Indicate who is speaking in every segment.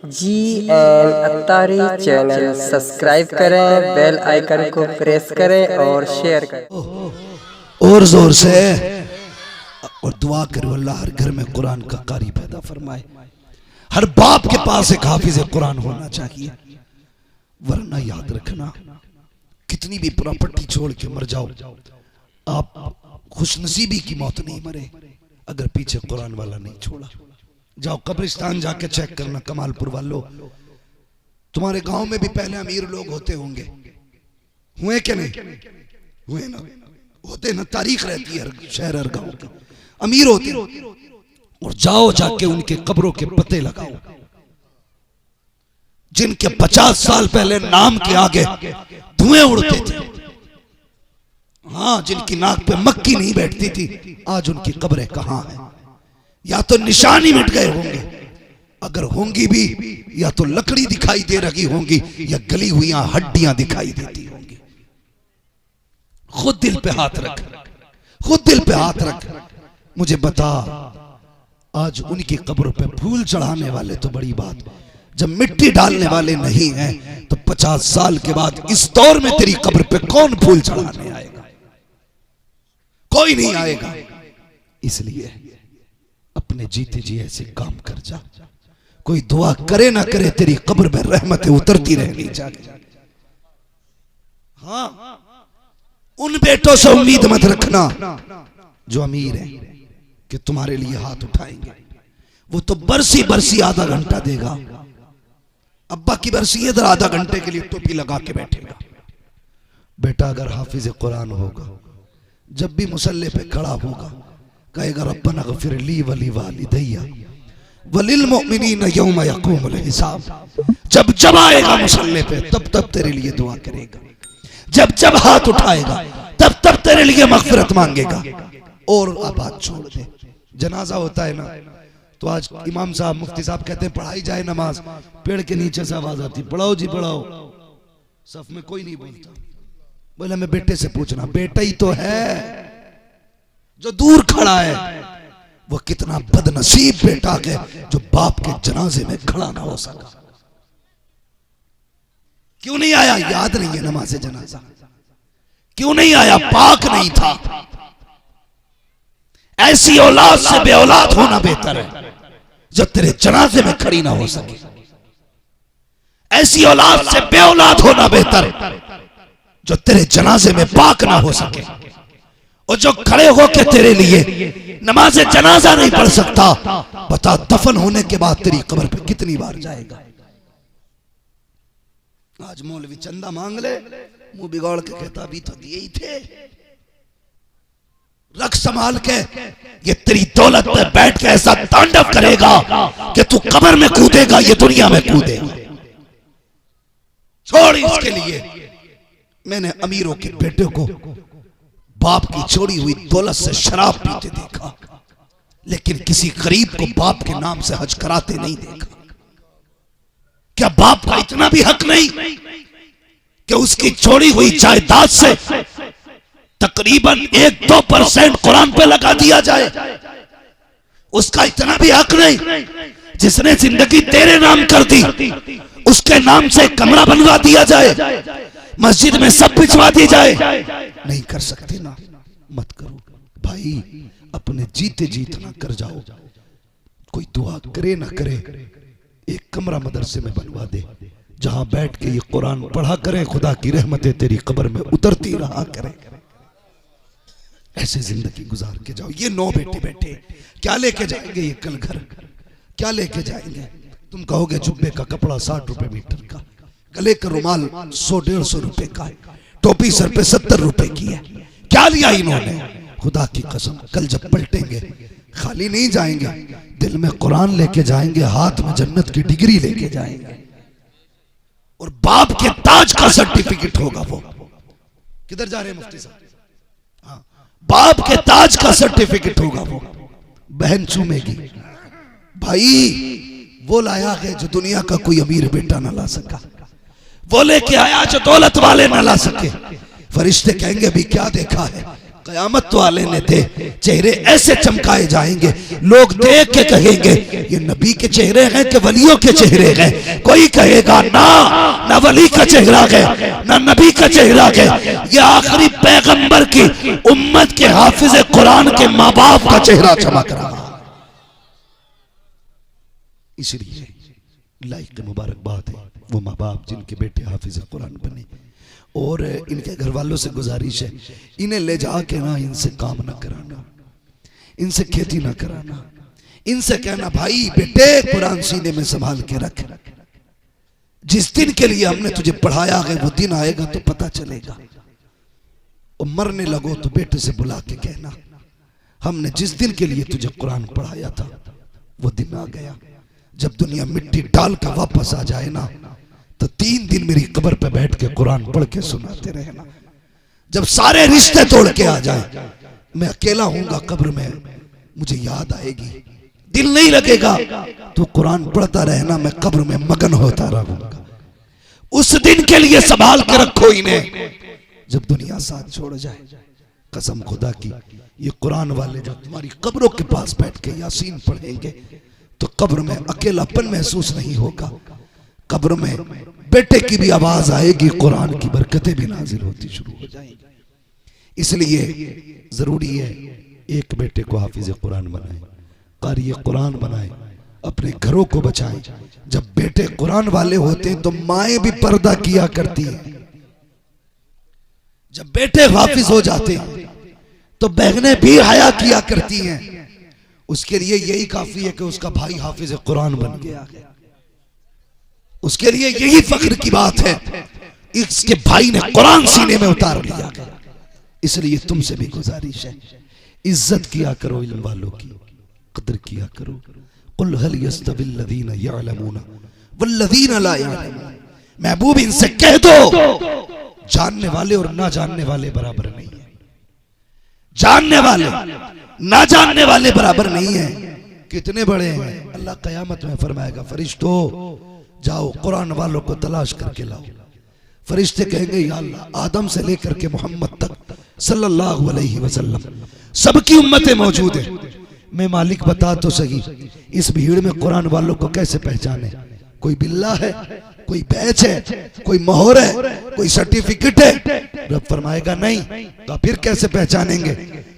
Speaker 1: Attari channel subscribe करें, bell icon को press करें और शेयर करें
Speaker 2: और जोर से। और दुआ करो अल्लाह हर घर में कुरान का कारी पैदा फरमाए। हर बाप के पास एक हाफिज कुरान होना चाहिए, वरना याद रखना कितनी भी प्रॉपर्टी छोड़ के मर जाओ, आप खुशनसीबी की मौत नहीं मरे अगर पीछे कुरान वाला नहीं छोड़ा। जाओ कब्रिस्तान जाके चेक करना कमालपुर वालों, तुम्हारे गांव में भी पहले अमीर लोग होते होंगे, हुए क्या नहीं हुए ना, होते ना, तारीख रहती है हर शहर हर गांव की, अमीर होते। और जाओ जाके उनके कब्रों के पते लगाओ, जिनके 50 साल पहले नाम के आगे धुएं उड़ते थे, हाँ, जिनकी नाक पे मक्खी नहीं बैठती थी, आज उनकी कब्रें कहां हैं? या तो निशान ही मिट गए होंगे, अगर होंगी भी या तो लकड़ी दिखाई दे रही होंगी या गली हुई हड्डियां दिखाई देती होंगी। खुद दिल पे हाथ रख, खुद दिल पे हाथ रख, मुझे बता आज उनकी कब्र पे फूल चढ़ाने वाले तो बड़ी बात, जब मिट्टी डालने वाले नहीं हैं तो 50 साल के बाद इस दौर में तेरी कब्र पे कौन फूल चढ़ाने आएगा? कोई नहीं आएगा। इसलिए अपने जीते जी ऐसे काम कर जा, कोई दुआ करे ना करे तेरी कब्र में रहमतें उतरती रहनी चाहिए। हाँ, उन बेटों से उम्मीद मत रखना जो अमीर है कि तुम्हारे लिए हाथ उठाएंगे, वो तो बरसी बरसी आधा घंटा देगा, अब्बा की बरसी इधर आधा घंटे के लिए टोपी लगा के बैठेगा। बेटा अगर हाफिज कुरान होगा, जब भी मुसल्ले पे खड़ा होगा कहेगा रब्बना गफिर ली वली वालिदैया वलिल मुमिनीन यौम यक़ूमुल हिसाब। जब जब आएगा मुसल्ले पे तब तब तेरे लिए दुआ करेगा, जब जब हाथ उठाएगा तब तब तेरे लिए मगफिरत मांगेगा। और अब बात छोड़ दे, जनाजा होता है ना तो आज इमाम साहब मुफ्ती साहब कहते हैं पढ़ाई जाए नमाज, पेड़ के नीचे से आवाज आती पढ़ाओ जी पढ़ाओ, सफ में कोई नहीं बोलता। बोले मैं बेटे से पूछना, बेटा ही तो है जो दूर खड़ा है, वो कितना बदनसीब बेटा है जो बाप के जनाजे में खड़ा ना हो सका। क्यों नहीं आया? याद नहीं है नमाज़े जनाजा, क्यों नहीं आया? पाक नहीं था। ऐसी औलाद से बे औलाद होना बेहतर है जो तेरे जनाजे में खड़ी ना हो सके। ऐसी औलाद से बे औलाद होना बेहतर जो तेरे जनाजे में पाक ना हो सके, और जो खड़े होके तेरे लिए नमाज जनाजा नहीं पढ़ सकता, बता दफन होने के बाद तेरी कब्र पे कितनी बार जाएगा? आज मौलवी चंदा मांग ले, मुंह बिगाड़ के कहता अभी तो दिए ही थे। रख संभाल के, ये तेरी दौलत पे बैठ के ऐसा तांडव करेगा कि तू कब्र में कूदेगा, ये दुनिया में कूदेगा। छोड़ इसके लिए। मैंने अमीरों के बेटे को बाप की छोड़ी हुई दौलत से शराब पीते देखा, लेकिन किसी गरीब को बाप के नाम से हज कराते नहीं देखा। क्या बाप का इतना भी हक नहीं कि उसकी छोड़ी हुई जायदाद से तकरीबन 1-2% कुरान पे लगा दिया जाए? उसका इतना भी हक नहीं? जिसने जिंदगी तेरे नाम कर दी उसके नाम से कमरा बनवा दिया जाए, मस्जिद में सब भिजवा दी जाए? नहीं कर सकते ना, मत करो भाई। अपने जीते जीत ना कर जाओ, कोई दुआ करे ना करे, एक कमरा मदरसे में बनवा दे जहां बैठ के ये कुरान पढ़ा करें, खुदा की रहमतें तेरी कब्र में उतरती रहा करें। ऐसे जिंदगी गुजार के जाओ। ये 9 बेटे बैठे क्या लेके जाएंगे? ये कल घर क्या लेके जाएंगे? तुम कहोगे जुब्बे का कपड़ा 60 रुपए मीटर का, गले का रुमाल 100-150 रुपए का है, टोपी सर पे 70 रुपए की है। क्या लिया इन्होंने? खुदा की कसम कल जब पलटेंगे खाली नहीं जाएंगे, दिल में कुरान लेके जाएंगे, हाथ में जन्नत की डिग्री लेके जाएंगे, और बाप के ताज का सर्टिफिकेट होगा। वो किधर जा रहे हैं मुफ्ती साहब? हाँ, बाप के ताज का सर्टिफिकेट होगा। वो बहन चूमेगी। भाई वो लाया है जो दुनिया का कोई अमीर बेटा ना ला सका, वो लेके आया जो दौलत वाले ना ला सके। फरिश्ते कहेंगे अभी क्या देखा है? क़यामत वाले ने थे, चेहरे ऐसे चमकाए जाएंगे, लोग देख के कहेंगे ये नबी के चेहरे हैं कि वलियों के चेहरे हैं। कोई कहेगा ना वली का चेहरा है ना नबी का चेहरा है, ये आखिरी पैगंबर की उम्मत के हाफिज कुरान के माँ बाप का चेहरा चमक रहा। इसलिए लाइक मुबारकबाद है वो माँ बाप जिनके बेटे हाफिज कुरान बने। और इनके घर वालों से गुजारिश है, इन्हें ले जाके ना इनसे काम ना कराना, इनसे खेती ना कराना, इनसे कहना भाई बेटे कुरान सीने में संभाल के रख, जिस दिन के लिए हमने तुझे पढ़ाया है वो दिन आएगा तो पता चलेगा। और मरने लगो तो बेटे से बुला के कहना हमने जिस दिन के लिए तुझे कुरान पढ़ाया था वो दिन आ गया। जब दुनिया मिट्टी डाल कर वापस आ जाए ना तो 3 दिन मेरी कब्र पे बैठ के कुरान पढ़ के सुनाते रहना। जब सारे रिश्ते तोड़ के आ जाए, मैं अकेला हूंगा कब्र में, मुझे याद आएगी, दिल नहीं लगेगा तो कुरान पढ़ता रहना, मैं कब्र में मगन होता रहूंगा। उस दिन के लिए संभाल के रखो इन्हें, जब दुनिया साथ छोड़ जाए। कसम खुदा की, ये कुरान वाले जो तुम्हारी कब्रों के पास बैठ के यासीन पढ़ेंगे तो कब्र में अकेलापन महसूस नहीं होगा। कब्र में बेटे की भी आवाज आएगी, कुरान की बरकतें भी नाजिल होती शुरू हो जाएंगी। इसलिए जरूरी है एक बेटे को हाफिज कुरान बनाए, कारी कुरान बनाए, अपने घरों को बचाएं। जब बेटे कुरान वाले होते हैं तो माएं भी पर्दा किया करती हैं। जब बेटे हाफिज हो जाते हैं तो बहनें भी हया किया करती हैं। उसके लिए यही काफी है कि उसका भाई हाफिज कुरान बन गया, उसके लिए यही फख्र की बात है इसके भाई ने कुरान सीने में उतार लिया। इसलिए तुमसे भी गुजारिश है, इज्जत किया करो इल्म वालों की, कदर किया करो। कुल हल यस्तविल लज़ीना यअलमून वल्लज़ीना ला यअलमून, महबूब इनसे कह दो जानने वाले और ना जानने वाले बराबर नहीं है। जानने वाले ना जानने वाले बराबर नहीं है। कितने बड़े हैं, अल्लाह कयामत में फरमाएगा फरिश्तों जाओ कुरान वालों को तलाश करके लाओ। फरिश्ते कहेंगे या अल्लाह आदम से लेकर के मोहम्मद तक सल्लल्लाहु अलैहि वसल्लम सबकी उम्मतें मौजूद है। मैं मालिक बता तो सही इस भीड़ में कुरान वालों को कैसे पहचाने? कोई बिल्ला है, कोई बैच है, कोई मोहर है, कोई सर्टिफिकेट है? रब फरमाएगा नहीं। तो फिर कैसे पहचानेंगे?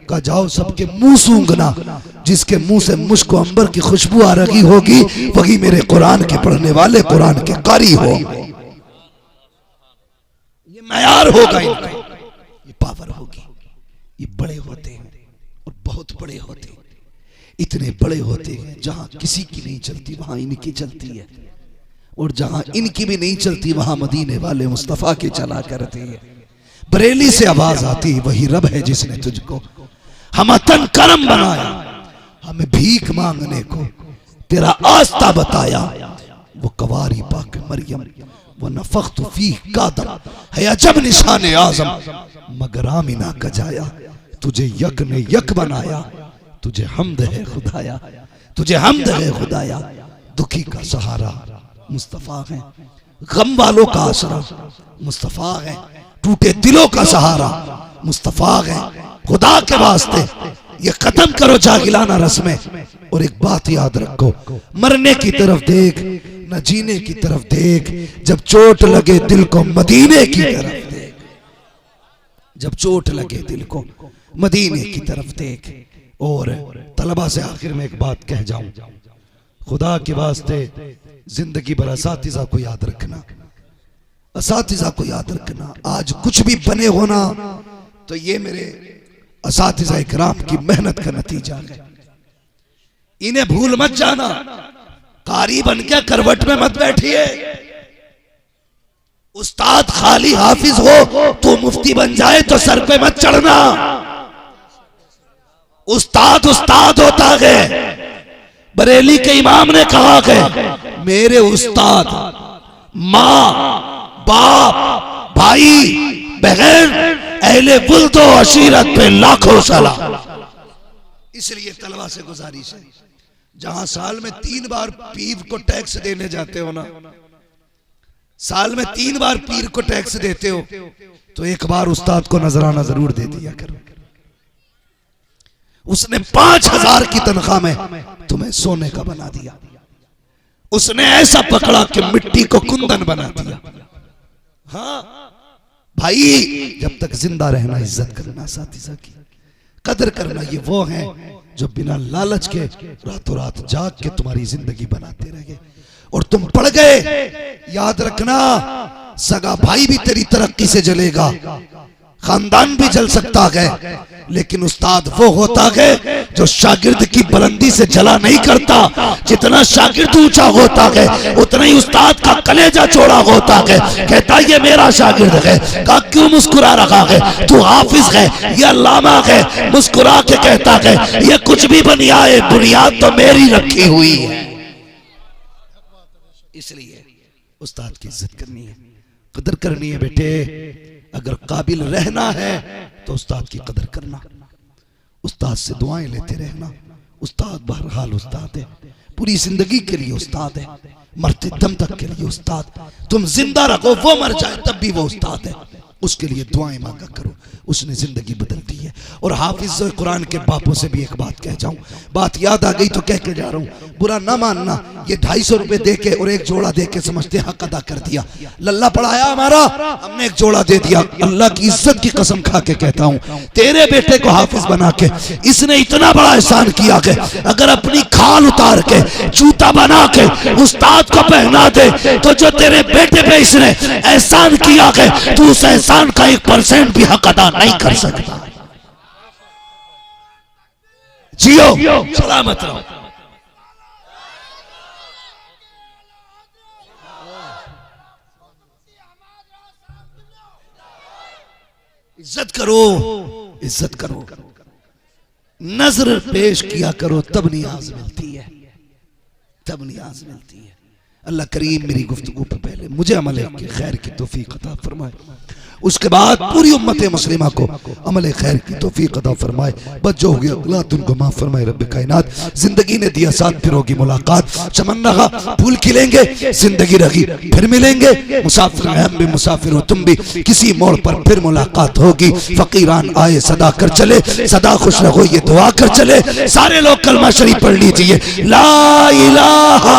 Speaker 2: कहा जाओ सबके मुंह सूंघना, जिसके मुंह से मुश्क अंबर की खुशबू आ रही होगी वही मेरे कुरान के पढ़ने वाले, कुरान के कारी हो। ये मयार होगा इनका, ये पावर होगी। ये बड़े होते हैं और बहुत बड़े होते हैं, इतने बड़े होते हैं जहां किसी की नहीं चलती वहां इनकी चलती है, और जहां इनकी भी नहीं चलती वहां मदीने वाले मुस्तफा के चला करते हैं। बरेली से आवाज आती है वही रब है जिसने तुझको हम तन करम बनाया, हमें भीख मांगने को तेरा आस्था बताया। वो कवारी पाक मरियम वो नफख्त फीह कादम है अजब निशान आजम, मगर आमिना का जाया तुझे यक ने यक बनाया। तुझे हमद है खुदाया, तुझे हमद है खुदाया। दुखी का सहारा मुस्तफा है, गम वालों का आसरा मुस्तफा है, टूटे दिलों का सहारा मुस्तफा है। खुदा के वास्ते ये खत्म करो जागिलाना रस्में, और एक बात याद रखो, मरने की तरफ देख न जीने की तरफ देख। जब चोट लगे दिल को मदीने की तरफ देख, जब चोट लगे दिल को मदीने की तरफ देख। और तलबा से आखिर में एक बात कह जाऊं, खुदा के वास्ते जिंदगी भर असातिज़ा को याद रखना, असातिज़ा को याद रखना। आज कुछ भी बने होना तो ये मेरे असातिज़ा इकराम की मेहनत का नतीजा है। इन्हें भूल मत जाना, कारी बन के करवट में मत बैठिए। उस्ताद खाली हाफिज हो तो मुफ्ती बन जाए तो सर पे मत चढ़ना। उस्ताद उस्ताद होता है। बरेली के इमाम ने कहा है मेरे उस्ताद माँ बाप भाई बहन अहले बुल्दो अशीरत पे लाखों सलाम। इसलिए तलवा से गुजारिश है, जहां साल में 3 बार पीर को टैक्स देने जाते हो ना, साल में 3 बार पीर को टैक्स देते हो तो एक बार उस्ताद को नजराना जरूर दे दिया करो। उसने 5,000 की तनख्वाह में तुम्हें सोने का बना दिया। उसने ऐसा पकड़ा कि मिट्टी को कुंदन बना दिया। हाँ भाई, जब तक जिंदा रहना इज्जत करना, साथी साथी कदर करना, ये वो हैं जो बिना लालच के रातों रात जाग के तुम्हारी जिंदगी बनाते रहे और तुम पड़ गए। याद रखना, सगा भाई भी तेरी तरक्की से जलेगा, खानदान भी जल सकता है, लेकिन उस्ताद वो होता है जो शागिर्द की बुलंदी से जला नहीं करता। जितना शागिर्द ऊंचा होता है उतना ही उस्ताद का कलेजा चौड़ा होता है। कहता ये मेरा शागिर्द है। कहा क्यों मुस्कुरा रहा है? तू हाफिज है, ये अल्लामा है। मुस्कुरा के कहता है ये कुछ भी बन आए, बुनियाद तो मेरी रखी हुई है। इसलिए उस्ताद की इज्जत करनी है, कदर करनी है बेटे। अगर काबिल रहना है तो उस्ताद की कदर करना, उस्ताद से दुआएं लेते रहना। उस्ताद बहरहाल उस्ताद है, पूरी जिंदगी के लिए उस्ताद है, मरते दम तक के लिए उस्ताद। तुम जिंदा रखो, वो मर जाए तब भी वो उस्ताद है। उसके लिए दुआएं मांगा करो, उसने जिंदगी बदल दी है। और हाफिज कुरान के बापों से भी एक बात कह जाऊं, बात याद आ गई तो कह के जा रहा हूं, बुरा ना मानना। ये 250 रुपए दे के और एक जोड़ा दे के समझते हक अदा कर दिया, लल्ला पढ़ाया हमारा, हमने एक जोड़ा दे दिया। अल्लाह की इज्जत की कसम खा के कहता हूं, तेरे बेटे को हाफिज बना के इसने इतना बड़ा एहसान किया कि अगर अपनी खाल उतार के जूता बना के उस्ताद को पहना दे तो जो तेरे बेटे पे इसने एहसान किया है तू उस एहसान का 1% भी हक अदा नहीं कर सकता। जियो, सलामत रहो। इज्जत करो, इज्जत करो, नजर पेश किया करो, तब नियाज मिलती है, तब नियाज मिलती है। अल्लाह करीम मेरी गुफ्तगू पर पहले मुझे अमल खैर की तौफीक अता फरमाए, उसके बाद पूरी उम्मत मुस्लिमा को अमल खैर की तौफीक अता फरमाए। बस जो हो गया गलत उनको माफ फरमाए रब्बे कायनात। जिंदगी ने दिया साथ, फिर होगी मुलाकात। चमन रहा फूल खिलेंगे, जिंदगी रही फिर मिलेंगे। मुसाफिर हैं हम भी, मुसाफिर हो तुम भी, किसी मोड़ पर फिर मुलाकात होगी। फकीरान आए सदा कर चले, सदा खुश रहो ये दुआ कर चले। सारे लोग कलमा शरीफ पढ़ लीजिए, ला इलाहा